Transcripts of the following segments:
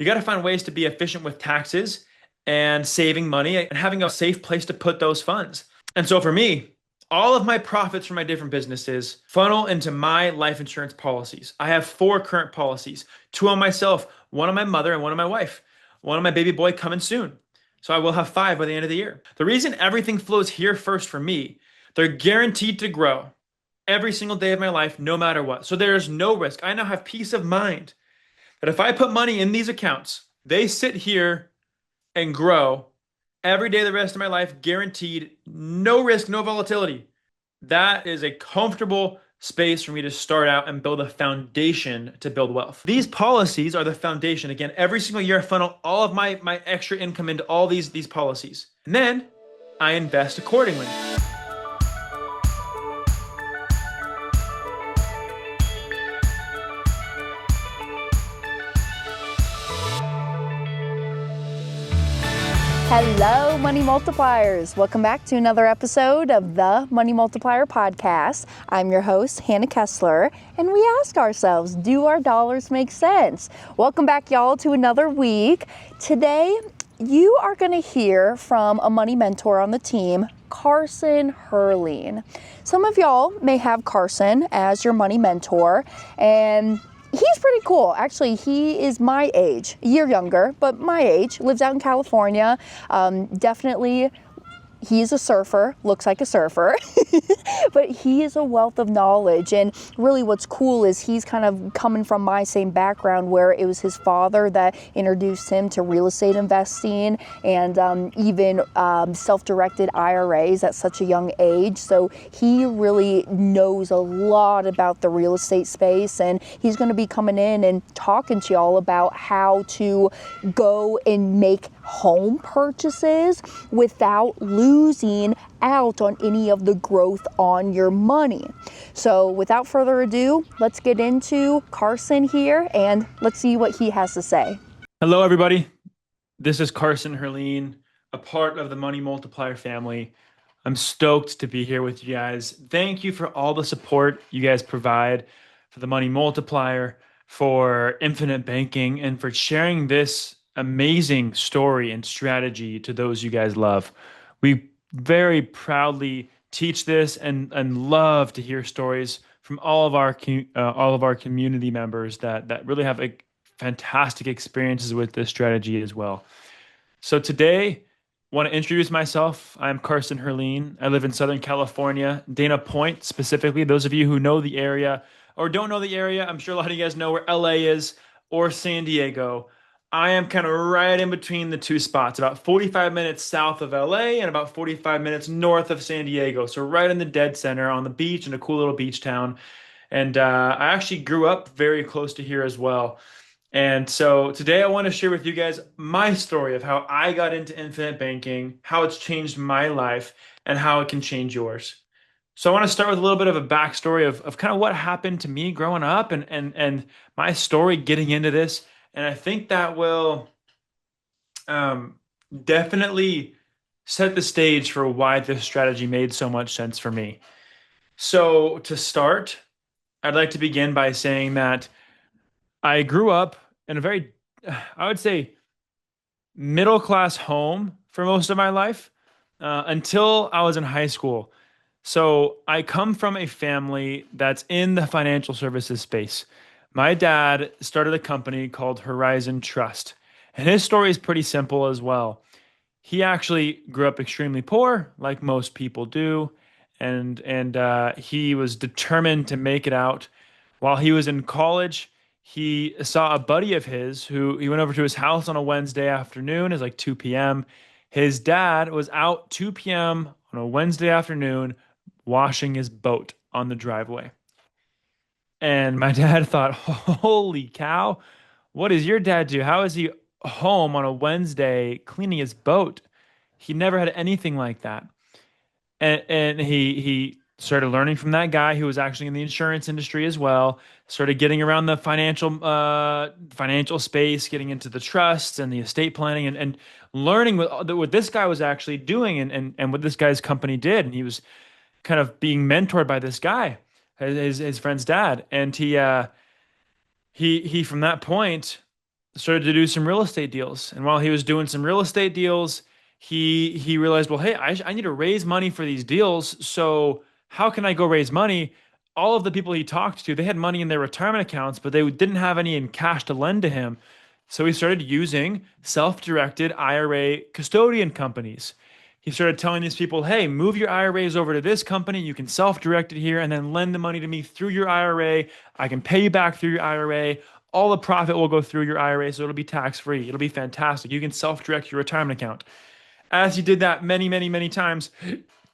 You got to find ways to be efficient with taxes and saving money and having a safe place to put those funds. And so for me, all of my profits from my different businesses funnel into my life insurance policies. I have four current policies, two on myself, one on my mother, and one on my wife, one on my baby boy coming soon. So I will have five by the end of the year. The reason everything flows here first for me, they're guaranteed to grow every single day of my life, no matter what. So there's no risk. I now have peace of mind that if I put money in these accounts, they sit here and grow every day the rest of my life, guaranteed, no risk, no volatility. That is a comfortable space for me to start out and build a foundation to build wealth. These policies are the foundation. Again, every single year I funnel all of my extra income into all these policies. And then I invest accordingly. Hello, Money Multipliers. Welcome back to another episode of the Money Multiplier podcast. I'm your host, Hannah Kessler, and we ask ourselves, do our dollars make sense? Welcome back, y'all, to another week. Today, you are going to hear from a money mentor on the team, Carson Herlean. Some of y'all may have Carson as your money mentor, and he's pretty cool. Actually, he is my age, a year younger, but my age, lives out in California. Definitely, he's a surfer, looks like a surfer, but he is a wealth of knowledge. And really what's cool is he's kind of coming from my same background where it was his father that introduced him to real estate investing and even self-directed IRAs at such a young age. So he really knows a lot about the real estate space, and he's going to be coming in and talking to y'all about how to go and make home purchases without losing out on any of the growth on your money. So without further ado, let's get into Carson here and let's see what he has to say. Hello, everybody. This is Carson Herlean, a part of the Money Multiplier family. I'm stoked to be here with you guys. Thank you for all the support you guys provide for the Money Multiplier, for infinite banking, and for sharing this amazing story and strategy to those you guys love. We very proudly teach this and love to hear stories from all of our community members that really have fantastic experiences with this strategy as well. So today, I want to introduce myself. I'm Carson Herlean. I live in Southern California, Dana Point specifically. Those of you who know the area or don't know the area, I'm sure a lot of you guys know where LA is or San Diego. I am kind of right in between the two spots, about 45 minutes south of LA and about 45 minutes north of San Diego. So right in the dead center on the beach in a cool little beach town. And I actually grew up very close to here as well. And so today I want to share with you guys my story of how I got into infinite banking, how it's changed my life, and how it can change yours. So I want to start with a little bit of a backstory of kind of what happened to me growing up and my story getting into this. And I think that will definitely set the stage for why this strategy made so much sense for me. So to start, I'd like to begin by saying that I grew up in a very, I would say, middle class home for most of my life until I was in high school. So I come from a family that's in the financial services space. My dad started a company called Horizon Trust, and his story is pretty simple as well. He actually grew up extremely poor, like most people do, and he was determined to make it out. While he was in college, he saw a buddy of his who he went over to his house on a Wednesday afternoon. It was like 2 p.m. His dad was out 2 p.m. on a Wednesday afternoon washing his boat on the driveway. And my dad thought, holy cow, what does your dad do? How is he home on a Wednesday cleaning his boat? He never had anything like that. And he started learning from that guy who was actually in the insurance industry as well, started getting around the financial space, getting into the trusts and the estate planning and learning what this guy was actually doing and what this guy's company did. And he was kind of being mentored by this guy, his friend's dad. And he from that point started to do some real estate deals. And while he was doing some real estate deals, he realized, well, hey, I need to raise money for these deals. So how can I go raise money? All of the people he talked to, they had money in their retirement accounts, but they didn't have any in cash to lend to him. So he started using self-directed IRA custodian companies. He started telling these people, hey, move your IRAs over to this company. You can self-direct it here and then lend the money to me through your IRA. I can pay you back through your IRA. All the profit will go through your IRA, so it'll be tax-free. It'll be fantastic. You can self-direct your retirement account. As he did that many, many, many times,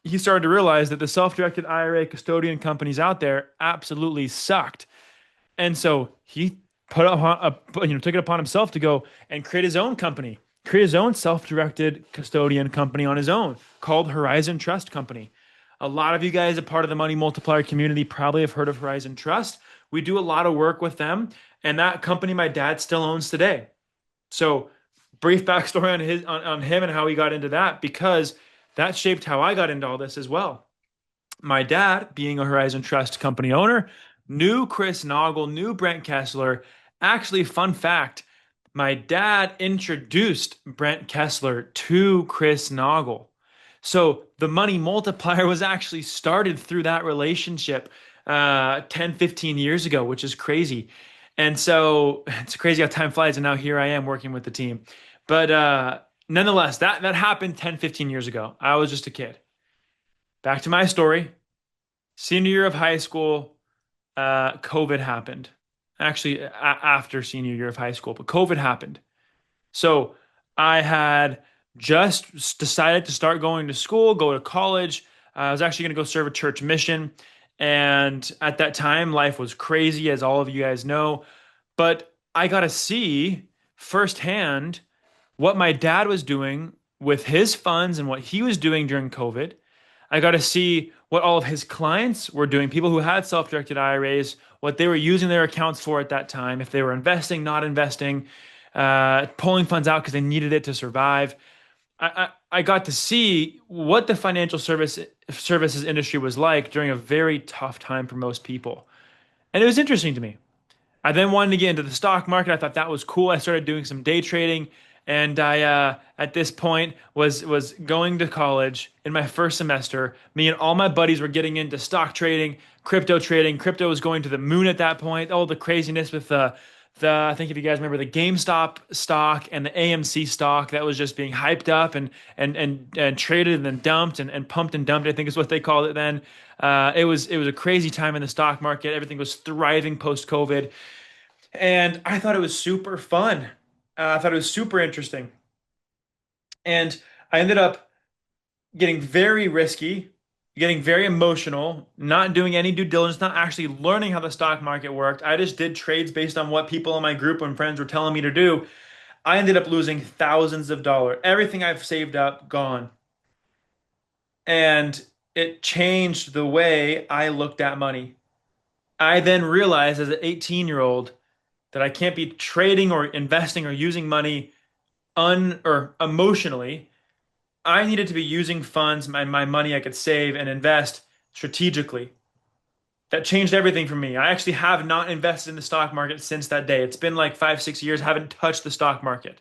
he started to realize that the self-directed IRA custodian companies out there absolutely sucked. And so he took it upon himself to go and create his own company, create his own self-directed custodian company on his own called Horizon Trust Company. A lot of you guys, a part of the Money Multiplier community, probably have heard of Horizon Trust. We do a lot of work with them, and that company my dad still owns today. So, brief backstory on him and how he got into that, because that shaped how I got into all this as well. My dad, being a Horizon Trust Company owner, knew Chris Noggle, knew Brent Kessler. Actually, fun fact, my dad introduced Brent Kessler to Chris Noggle. So the money multiplier was actually started through that relationship 10, 15 years ago, which is crazy. And so it's crazy how time flies. And now here I am working with the team. But nonetheless, that happened 10, 15 years ago. I was just a kid. Back to my story. Senior year of high school, COVID happened. Actually, after senior year of high school, but COVID happened. So I had just decided to start going to school, go to college. I was actually going to go serve a church mission. And at that time, life was crazy, as all of you guys know. But I got to see firsthand what my dad was doing with his funds and what he was doing during COVID. I got to see what all of his clients were doing, people who had self-directed IRAs, what they were using their accounts for at that time, if they were investing, not investing, pulling funds out because they needed it to survive. I got to see what the financial services industry was like during a very tough time for most people. And it was interesting to me. I then wanted to get into the stock market. I thought that was cool. I started doing some day trading, and I at this point was going to college in my first semester. Me and all my buddies were getting into stock trading, crypto trading. Crypto was going to the moon at that point. All the craziness with the I think if you guys remember the GameStop stock and the AMC stock that was just being hyped up and traded and then dumped and pumped and dumped, I think is what they called it then. It was a crazy time in the stock market. Everything was thriving post COVID. And I thought it was super fun. I thought it was super interesting. And I ended up getting very risky, getting very emotional, not doing any due diligence, not actually learning how the stock market worked. I just did trades based on what people in my group and friends were telling me to do. I ended up losing thousands of dollars. Everything I've saved up, gone. And it changed the way I looked at money. I then realized as an 18-year-old that I can't be trading or investing or using money or emotionally. I needed to be using funds, my money I could save and invest strategically. That changed everything for me. I actually have not invested in the stock market since that day. It's been like 5, 6 years. I haven't touched the stock market.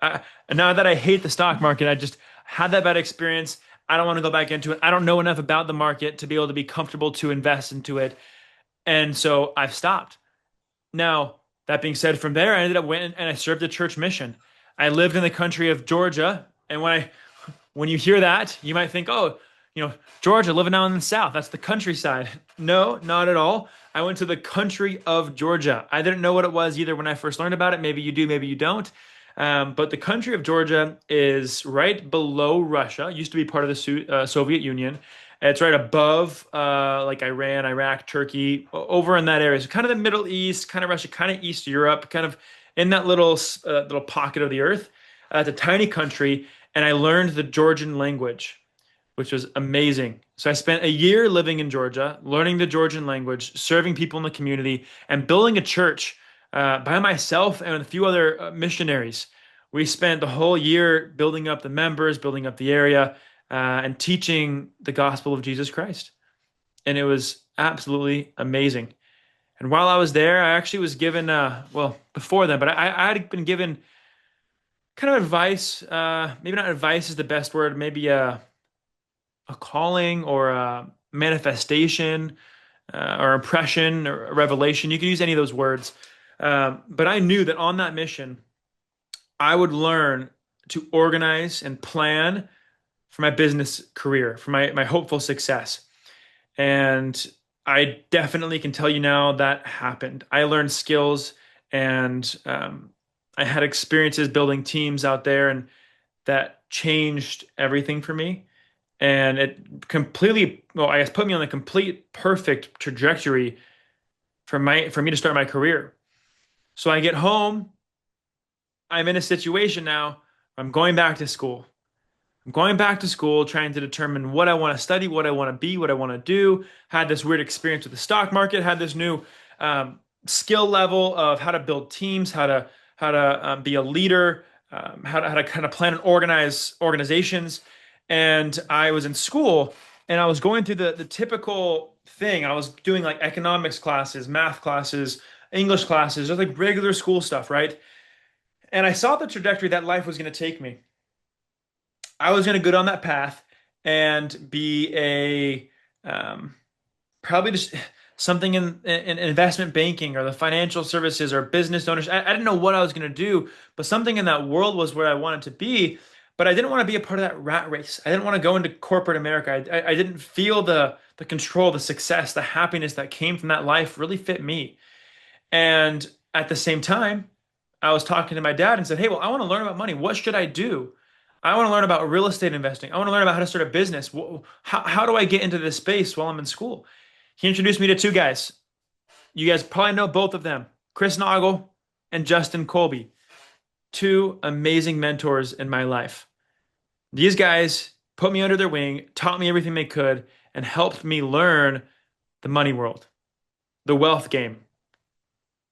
And now that I hate the stock market, I just had that bad experience. I don't want to go back into it. I don't know enough about the market to be able to be comfortable to invest into it. And so I've stopped. Now, that being said, from there, I ended up went and I served a church mission. I lived in the country of Georgia, and when you hear that, you might think, oh, Georgia, living out in the South, that's the countryside. No, not at all. I went to the country of Georgia. I didn't know what it was either when I first learned about it. Maybe you do, maybe you don't. But the country of Georgia is right below Russia. It used to be part of the Soviet Union. It's right above like Iran, Iraq, Turkey, over in that area. So kind of the Middle East, kind of Russia, kind of East Europe, kind of in that little pocket of the earth. It's a tiny country, and I learned the Georgian language, which was amazing. So I spent a year living in Georgia, learning the Georgian language, serving people in the community, and building a church by myself and a few other missionaries. We spent the whole year building up the members, building up the area, and teaching the gospel of Jesus Christ. And it was absolutely amazing. And while I was there, I actually was given, well, before then, but I had been given kind of advice. Maybe not advice is the best word, maybe a calling or a manifestation or impression or a revelation. You can use any of those words. But I knew that on that mission, I would learn to organize and plan for my business career, for my hopeful success. And I definitely can tell you now that happened. I learned skills and I had experiences building teams out there, and that changed everything for me. And it completely, well, I guess put me on the complete perfect trajectory for me to start my career. So I get home, I'm in a situation now. I'm going back to school. I'm going back to school trying to determine what I want to study, what I want to be, what I want to do. Had this weird experience with the stock market, had this new skill level of how to build teams, how to be a leader, how to kind of plan and organize organizations. And I was in school and I was going through the typical thing. I was doing like economics classes, math classes, English classes, just like regular school stuff, right? And I saw the trajectory that life was going to take me. I was going to go down that path and be a probably just something in investment banking or the financial services or business owners. I didn't know what I was going to do, but something in that world was where I wanted to be. But I didn't want to be a part of that rat race. I didn't want to go into corporate America. I didn't feel the control, the success, the happiness that came from that life really fit me. And at the same time, I was talking to my dad and said, "Hey, well, I want to learn about money. What should I do? I want to learn about real estate investing. I want to learn about how to start a business. How do I get into this space while I'm in school?" He introduced me to two guys. You guys probably know both of them, Chris Noggle and Justin Colby, two amazing mentors in my life. These guys put me under their wing, taught me everything they could, and helped me learn the money world, the wealth game,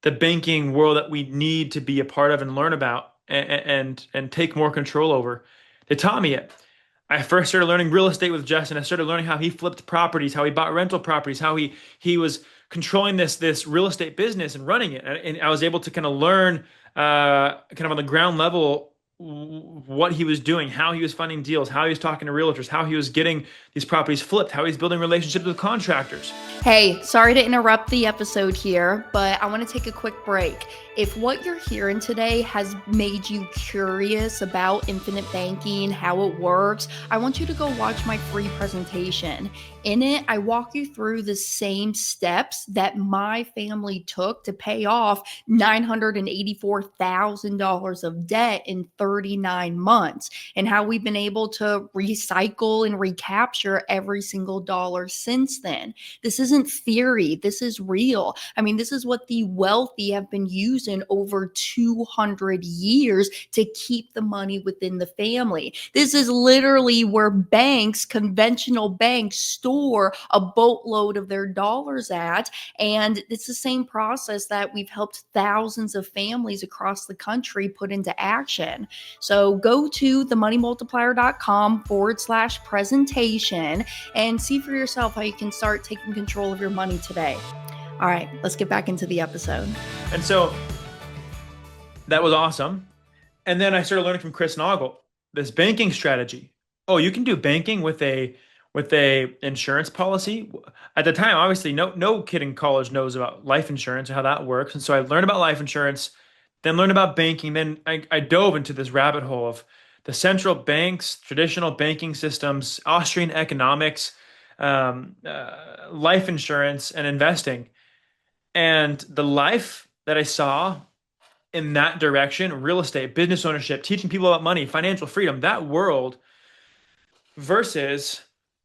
the banking world that we need to be a part of and learn about and take more control over. They taught me it. I first started learning real estate with Justin. I started learning how he flipped properties, how he bought rental properties, how he was controlling this real estate business and running it. And I was able to kind of learn kind of on the ground level what he was doing, how he was funding deals, how he was talking to realtors, how he was getting these properties flipped, how he's building relationships with contractors. Hey, sorry to interrupt the episode here, but I want to take a quick break. If what you're hearing today has made you curious about infinite banking, how it works, I want you to go watch my free presentation. In it, I walk you through the same steps that my family took to pay off $984,000 of debt in 39 months, and how we've been able to recycle and recapture every single dollar since then. This isn't theory. This is real. I mean, this is what the wealthy have been using over 200 years to keep the money within the family. This is literally where banks, conventional banks, store a boatload of their dollars at. And it's the same process that we've helped thousands of families across the country put into action. So go to themoneymultiplier.com/presentation and see for yourself how you can start taking control of your money today. All right, let's get back into the episode. And so that was awesome. And then I started learning from Chris Noggle this banking strategy. Oh, you can do banking with a insurance policy. At the time, obviously, no kid in college knows about life insurance and how that works. And so I learned about life insurance, then learned about banking. Then I dove into this rabbit hole of the central banks, traditional banking systems, Austrian economics, life insurance, and investing. And the life that I saw in that direction, real estate, business ownership, teaching people about money, financial freedom, that world versus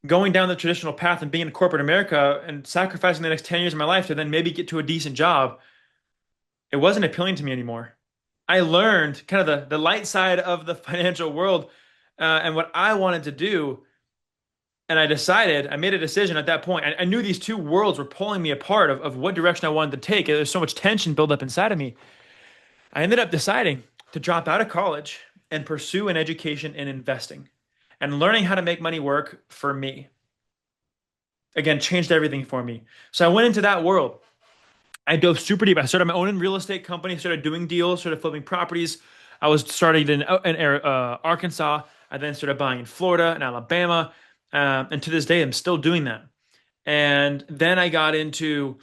going down the traditional path and being in corporate America and sacrificing the next 10 years of my life to then maybe get to a decent job, it wasn't appealing to me anymore. I learned kind of the light side of the financial world and what I wanted to do. And I made a decision at that point. I knew these two worlds were pulling me apart of what direction I wanted to take. There's so much tension built up inside of me. I ended up deciding to drop out of college and pursue an education in investing and learning how to make money work for me. Again, changed everything for me. So I went into that world. I dove super deep. I started my own real estate company, started doing deals, started flipping properties. I was starting in Arkansas. I then started buying in Florida and Alabama. And to this day, I'm still doing that. And then I got into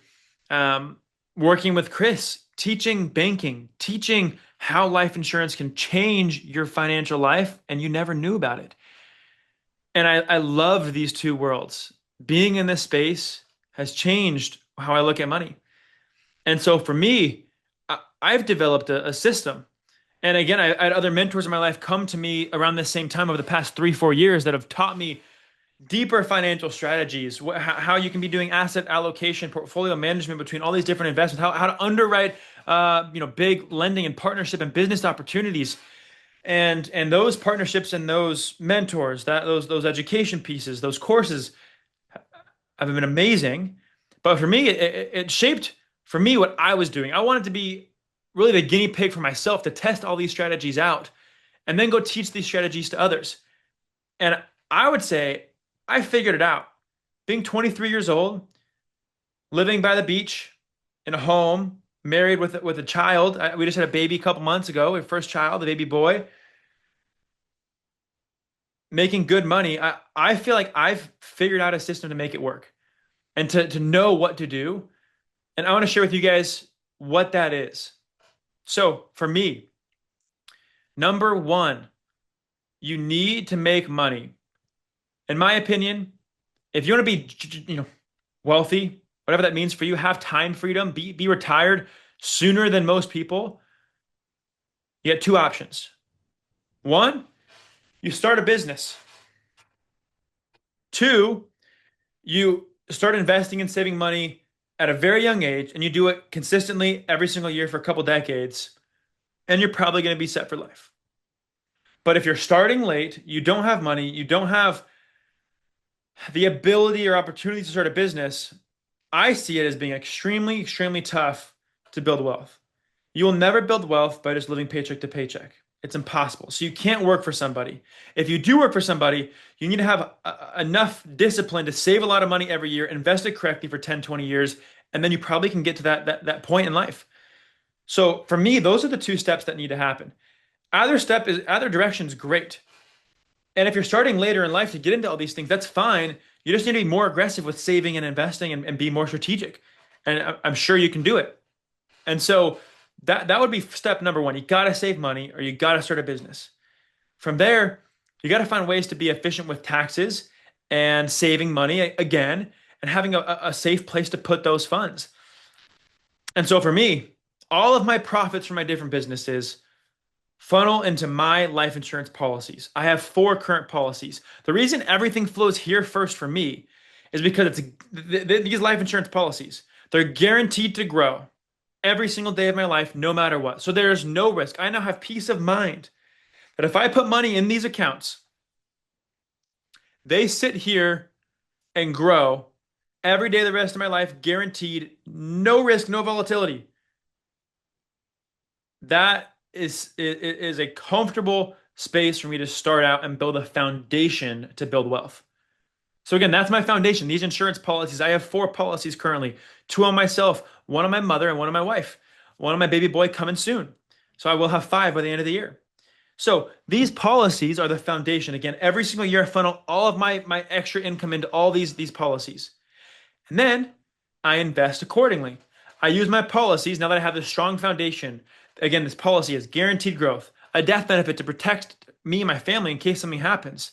um, working with Chris, teaching banking, teaching how life insurance can change your financial life, and you never knew about it. And I love these two worlds. Being in this space has changed how I look at money. And so for me, I've developed a system. And again, I had other mentors in my life come to me around the same time over the past 3, 4 years that have taught me deeper financial strategies, how you can be doing asset allocation, portfolio management between all these different investments, how to underwrite, big lending and partnership and business opportunities, and those partnerships and those mentors, those education pieces, those courses have been amazing. But for me, it shaped for me what I was doing. I wanted to be really the guinea pig for myself to test all these strategies out, and then go teach these strategies to others. And I would say I figured it out. Being 23 years old, living by the beach in a home, married with a child. We just had a baby a couple months ago, our first child, a baby boy, making good money. I feel like I've figured out a system to make it work and to know what to do. And I want to share with you guys what that is. So for me, number one, you need to make money. In my opinion, if you want to be, wealthy, whatever that means for you, have time freedom, be retired sooner than most people, you get two options. One, you start a business. Two, you start investing and saving money at a very young age, and you do it consistently every single year for a couple decades, and you're probably going to be set for life. But if you're starting late, you don't have money, you don't have the ability or opportunity to start a business, I see it as being extremely, extremely tough to build wealth. You will never build wealth by just living paycheck to paycheck. It's impossible. So you can't work for somebody. If you do work for somebody, you need to have enough discipline to save a lot of money every year, invest it correctly for 10, 20 years, and then you probably can get to that point in life. So for me, those are the two steps that need to happen. Either direction is great. And if you're starting later in life to get into all these things, that's fine. You just need to be more aggressive with saving and investing and be more strategic. And I'm sure you can do it. And so that would be step number one. You got to save money or you got to start a business. From there, you got to find ways to be efficient with taxes and saving money again and having a safe place to put those funds. And so for me, all of my profits from my different businesses funnel into my life insurance policies. I have 4 current policies. The reason everything flows here first for me is because these life insurance policies, they're guaranteed to grow every single day of my life, no matter what. So there's no risk. I now have peace of mind that if I put money in these accounts, they sit here and grow every day the rest of my life, guaranteed, no risk, no volatility. That is a comfortable space for me to start out and build a foundation to build wealth. So again, that's my foundation. These insurance policies, I have 4 policies currently, 2 on myself, 1 on my mother, and 1 on my wife. 1 on my baby boy coming soon. So I will have 5 by the end of the year. So these policies are the foundation. Again, every single year I funnel all of my extra income into all these policies. And then I invest accordingly. I use my policies now that I have this strong foundation. Again, this policy is guaranteed growth, a death benefit to protect me and my family in case something happens.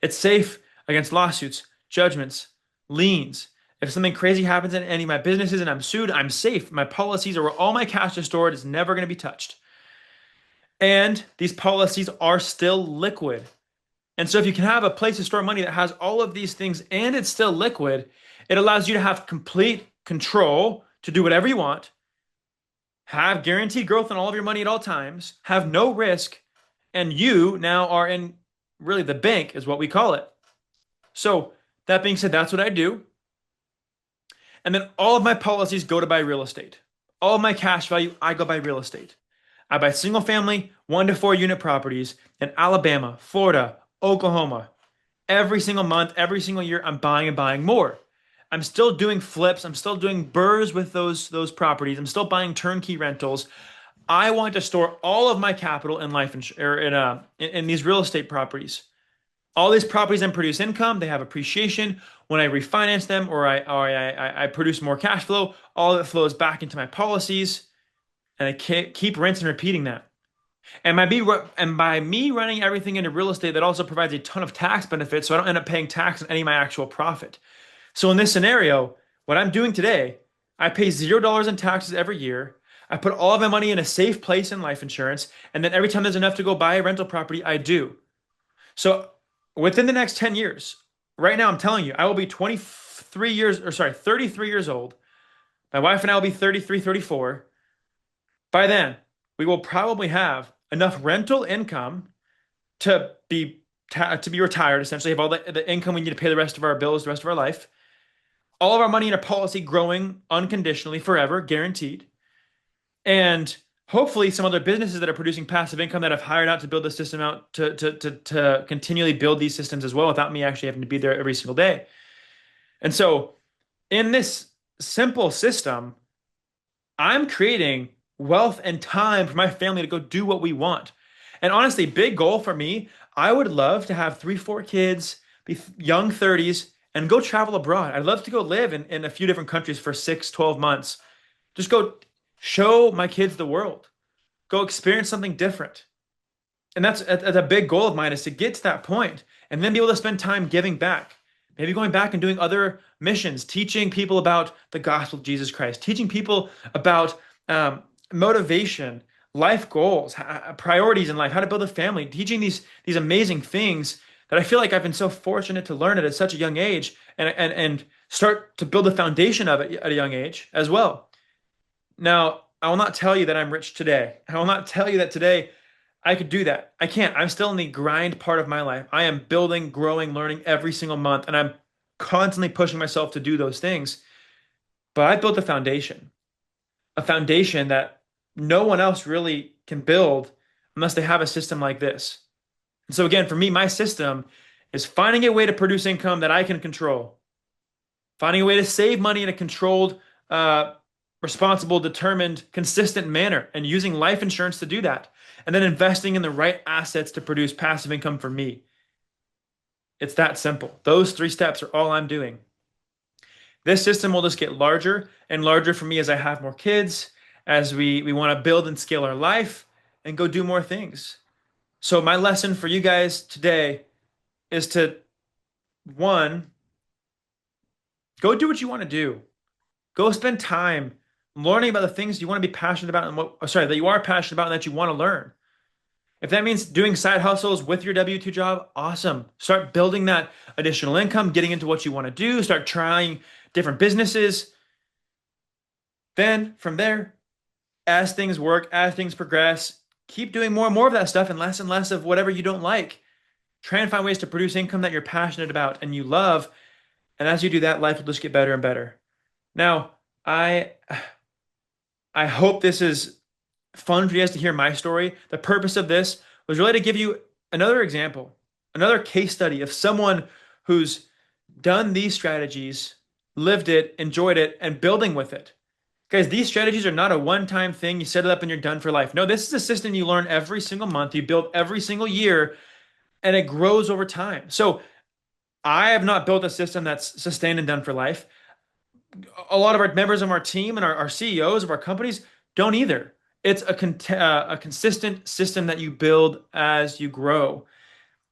It's safe against lawsuits, judgments, liens. If something crazy happens in any of my businesses and I'm sued, I'm safe. My policies are where all my cash is stored. It's never going to be touched. And these policies are still liquid. And so if you can have a place to store money that has all of these things and it's still liquid, it allows you to have complete control to do whatever you want, have guaranteed growth on all of your money at all times, have no risk, and you now are in really the bank, is what we call it. So that being said, that's what I do. And then all of my policies go to buy real estate. All of my cash value, I go buy real estate. I buy single family, 1 to 4 unit properties in Alabama, Florida, Oklahoma. Every single month, every single year, I'm buying and buying more. I'm still doing flips. I'm still doing burrs with those properties. I'm still buying turnkey rentals. I want to store all of my capital in life ins- or in these real estate properties. All these properties then produce income. They have appreciation. When I refinance them or I produce more cash flow, all of it flows back into my policies, and I keep rinsing and repeating that. And by me running everything into real estate, that also provides a ton of tax benefits, so I don't end up paying tax on any of my actual profit. So in this scenario, what I'm doing today, I pay $0 in taxes every year. I put all of my money in a safe place in life insurance, and then every time there's enough to go buy a rental property, I do. So within the next 10 years, right now I'm telling you, I will be 23 years, or sorry, 33 years old. My wife and I will be 33, 34. By then, we will probably have enough rental income to be retired, essentially, have all the income we need to pay the rest of our bills, the rest of our life. All of our money in a policy growing unconditionally forever, guaranteed. And hopefully some other businesses that are producing passive income that I've hired out to build the system out to continually build these systems as well without me actually having to be there every single day. And so in this simple system, I'm creating wealth and time for my family to go do what we want. And honestly, big goal for me, I would love to have three, four kids, be young 30s, and go travel abroad. I'd love to go live in a few different countries for 6, 12 months. Just go show my kids the world, go experience something different. And that's a big goal of mine is to get to that point and then be able to spend time giving back. Maybe going back and doing other missions, teaching people about the gospel of Jesus Christ, teaching people about motivation, life goals, priorities in life, how to build a family, teaching these amazing things that I feel like I've been so fortunate to learn at such a young age and start to build the foundation of it at a young age as well. Now, I will not tell you that I'm rich today. I will not tell you that today I could do that. I can't. I'm still in the grind part of my life. I am building, growing, learning every single month, and I'm constantly pushing myself to do those things. But I built a foundation that no one else really can build unless they have a system like this. And so, again, for me, my system is finding a way to produce income that I can control, finding a way to save money in a controlled, responsible, determined, consistent manner, and using life insurance to do that, and then investing in the right assets to produce passive income for me. It's that simple. Those three steps are all I'm doing. This system will just get larger and larger for me as I have more kids, as we want to build and scale our life and go do more things. So my lesson for you guys today is to, one, go do what you want to do. Go spend time learning about the things you want to be passionate about and that you are passionate about and that you want to learn. If that means doing side hustles with your W-2 job, awesome. Start building that additional income, getting into what you want to do, start trying different businesses. Then from there, as things work, as things progress, keep doing more and more of that stuff and less of whatever you don't like. Try and find ways to produce income that you're passionate about and you love. And as you do that, life will just get better and better. Now, I hope this is fun for you guys to hear my story. The purpose of this was really to give you another example, another case study of someone who's done these strategies, lived it, enjoyed it, and building with it. Guys, these strategies are not a one-time thing. You set it up and you're done for life. No, this is a system you learn every single month. You build every single year, and it grows over time. So I have not built a system that's sustained and done for life. A lot of our members of our team and our CEOs of our companies don't either. It's a consistent system that you build as you grow.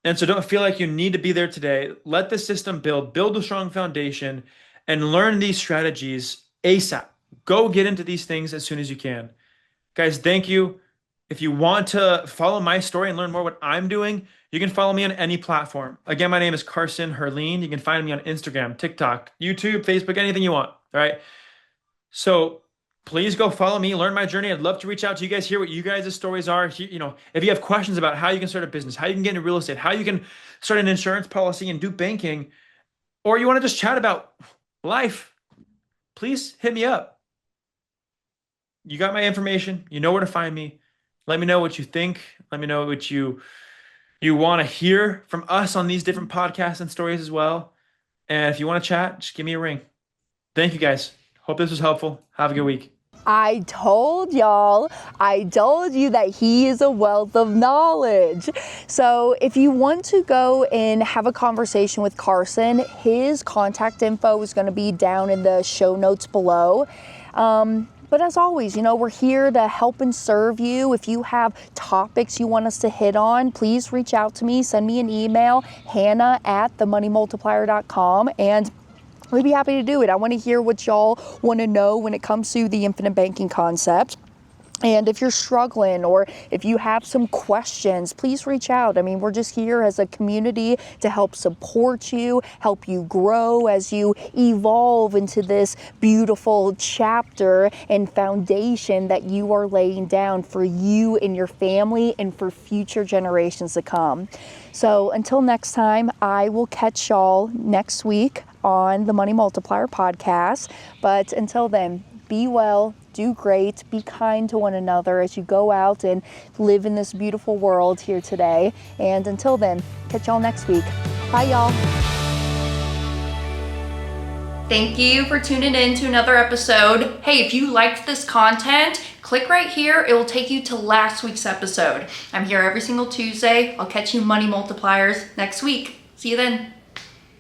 And so don't feel like you need to be there today. Let the system build a strong foundation, and learn these strategies ASAP. Go get into these things as soon as you can. Guys, thank you. If you want to follow my story and learn more what I'm doing, you can follow me on any platform. Again, my name is Carson Herlean. You can find me on Instagram, TikTok, YouTube, Facebook, anything you want. All right. So please go follow me, learn my journey. I'd love to reach out to you guys, hear what you guys' stories are. If you have questions about how you can start a business, how you can get into real estate, how you can start an insurance policy and do banking, or you want to just chat about life, please hit me up. You got my information. You know where to find me. Let me know what you think. Let me know what you want to hear from us on these different podcasts and stories as well. And if you want to chat, just give me a ring. Thank you guys. Hope this was helpful. Have a good week. I told y'all, I told you that he is a wealth of knowledge. So if you want to go and have a conversation with Carson, his contact info is going to be down in the show notes below. But as always, we're here to help and serve you. If you have topics you want us to hit on, please reach out to me. Send me an email, hannah@themoneymultiplier.com, and we'd be happy to do it. I want to hear what y'all want to know when it comes to the infinite banking concept. And if you're struggling or if you have some questions, please reach out. I mean, we're just here as a community to help support you, help you grow as you evolve into this beautiful chapter and foundation that you are laying down for you and your family and for future generations to come. So until next time, I will catch y'all next week on the Money Multiplier podcast. But until then, be well, do great, be kind to one another as you go out and live in this beautiful world here today. And until then, catch y'all next week. Bye, y'all. Thank you for tuning in to another episode. Hey, if you liked this content, click right here. It will take you to last week's episode. I'm here every single Tuesday. I'll catch you money multipliers next week. See you then.